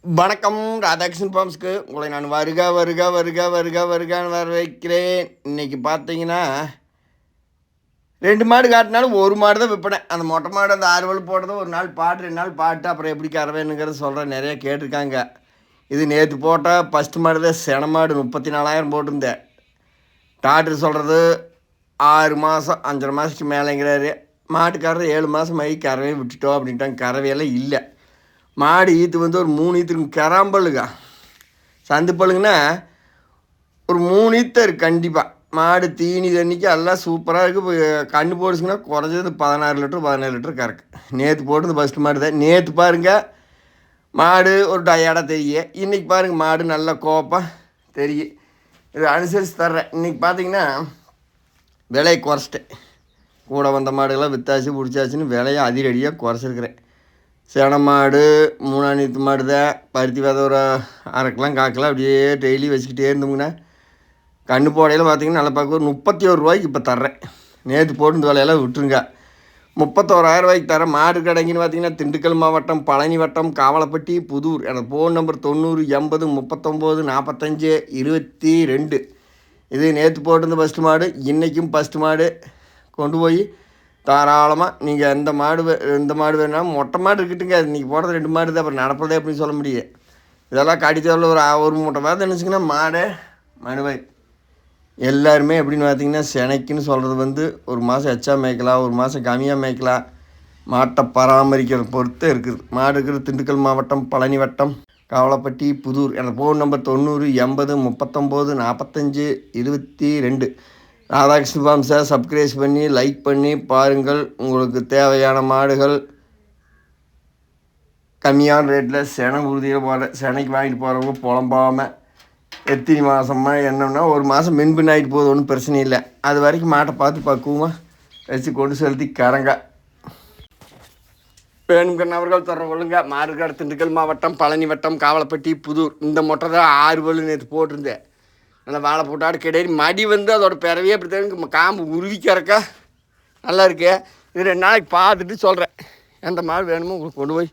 வணக்கம். ராதாகிருஷ்ணன் ஃபார்ம்ஸ்க்கு உங்களை நான் வருக வருக வருக வருக வருகான்னு வரவேற்கிறேன். இன்றைக்கி பார்த்தீங்கன்னா 2 மாடு காட்டினாலும் 1 மாடு தான் விற்பனேன். அந்த மொட்டை மாடு அந்த 6 வலு போட்டது ஒரு நாள் பாட்டு 2 நாள் பாட்டு அப்புறம் எப்படி கறவேணுங்கிறத சொல்கிறேன். நிறையா கேட்டிருக்காங்க. இது நேற்று போட்டால் ஃபஸ்ட்டு மாடு தான் சென மாடு 34,000 போட்டிருந்தேன். டாக்டர் சொல்கிறது 6 மாதம் 5.5 மாதத்துக்கு மேலேங்கிறாரு. மாட்டுக்காரர் 7 மாதம் ஆகி கறவையை விட்டுட்டோம் அப்படின்ட்டாங்க. கறவையெல்லாம் இல்லை. மாடு ஈத்து வந்து ஒரு 3 ஈத்துக்கு கராம்பல்லுங்க. சந்து பல்லுங்கன்னா ஒரு 3 ஈத்து இருக்குது கண்டிப்பாக. மாடு தீனி தண்ணிக்கு எல்லாம் சூப்பராக இருக்குது. இப்போ கண்ணு போடுச்சுங்கன்னா குறைஞ்சது 16 லிட்டர் 17 லிட்டர் கறக்கு. நேற்று போட்டது ஃபஸ்ட்டு மாடு தான். நேற்று பாருங்கள் மாடு ஒரு டயர்டாக தெரியும். இன்றைக்கி பாருங்கள் மாடு நல்ல கோப்பாக தெரியும். இது அனுசரித்து தர்றேன். இன்றைக்கி பார்த்தீங்கன்னா விலையை குறைச்சிட்டேன். கூட வந்த மாடுகள்லாம் வித்தாச்சு பிடிச்சாச்சுன்னு விலையை அதிரடியாக குறைச்சிருக்கிறேன். சென மாடு 3 நீத்து மாடு தான். பருத்தி விதை ஒரு 1/2 கிலோ 1/4 கிலோ அப்படியே டெய்லி வச்சுக்கிட்டே இருந்தோம்னா கண்ணு போடையில் பார்த்திங்கன்னா நல்லா பார்க்க ஒரு 31 ரூபாய்க்கு இப்போ தர்றேன். நேற்று போட்டு இந்த விலையெல்லாம் விட்டுருங்க. 31,000 ரூபாய்க்கு தரேன். மாடு கடைங்கன்னு பார்த்திங்கன்னா திண்டுக்கல் மாவட்டம், பழனி வட்டம், காவலப்பட்டி, புதூர். எனக்கு ஃபோன் நம்பர் 90 80 39 45 22. இது நேற்று போட்டிருந்த ஃபஸ்ட்டு மாடு. இன்றைக்கும் ஃபஸ்ட்டு மாடு கொண்டு போய் தாராளமாக நீங்கள் இந்த மாடு வேணாலும் மொட்டை மாடு இருக்கட்டுங்க. இன்றைக்கி போடுறது 2 மாடு தான். அப்புறம் நடப்பதே அப்படின்னு சொல்ல முடியும். இதெல்லாம் கடித்தவரில் ஒரு மூட்டை மாதிரி நினச்சிங்கன்னா மாடு மனுவை எல்லாருமே எப்படின்னு பார்த்தீங்கன்னா செனைக்குன்னு சொல்கிறது வந்து ஒரு மாதம் எச்சா மேய்க்கலாம், ஒரு மாதம் கம்மியாக மேய்க்கலாம். மாட்டை பராமரிக்கிறத பொறுத்து இருக்குது. மாடு இருக்கிறது திண்டுக்கல் மாவட்டம், பழனி வட்டம், காவலப்பட்டி, புதூர். எனக்கு ஃபோன் நம்பர் 90 80 39 45 22. ராதாகிருஷ்ணன் ஃபார்ம்ஸை சப்ஸ்கிரைப் பண்ணி லைக் பண்ணி பாருங்கள். உங்களுக்கு தேவையான மாடுகள் கம்மியான ரேட்டில் செனை உறுதியில் போகிற செனைக்கு வாங்கிட்டு போகிறவங்க புலம்பாமல் எத்தனை மாதமாக என்னன்னா ஒரு மாதம் மின்பின் ஆகிட்டு போகுது, ஒன்றும் பிரச்சனை இல்லை. அது வரைக்கும் மாட்டை பார்த்து பக்குவமாக வச்சு கொண்டு செலுத்தி கரங்க. வேணுங்கிறவர்கள் தொடர்பு கொள்ளுங்க. மாடுகாடு திண்டுக்கல் மாவட்டம், பழனி வட்டம், காவலப்பட்டி, புதூர். இந்த மொட்டை தான் 6 வலு நேற்று போட்டிருந்தேன். நல்லா வாழை போட்டாடு கிடையாது. மடி வந்து அதோட பிறவையே அப்படி தான் காம்பு உருவிக்கிறக்கா நல்லா இருக்கு. இது 2 நாளைக்கு பார்த்துட்டு சொல்கிறேன். எந்த மாடு வேணுமோ உங்களுக்கு கொண்டு போய்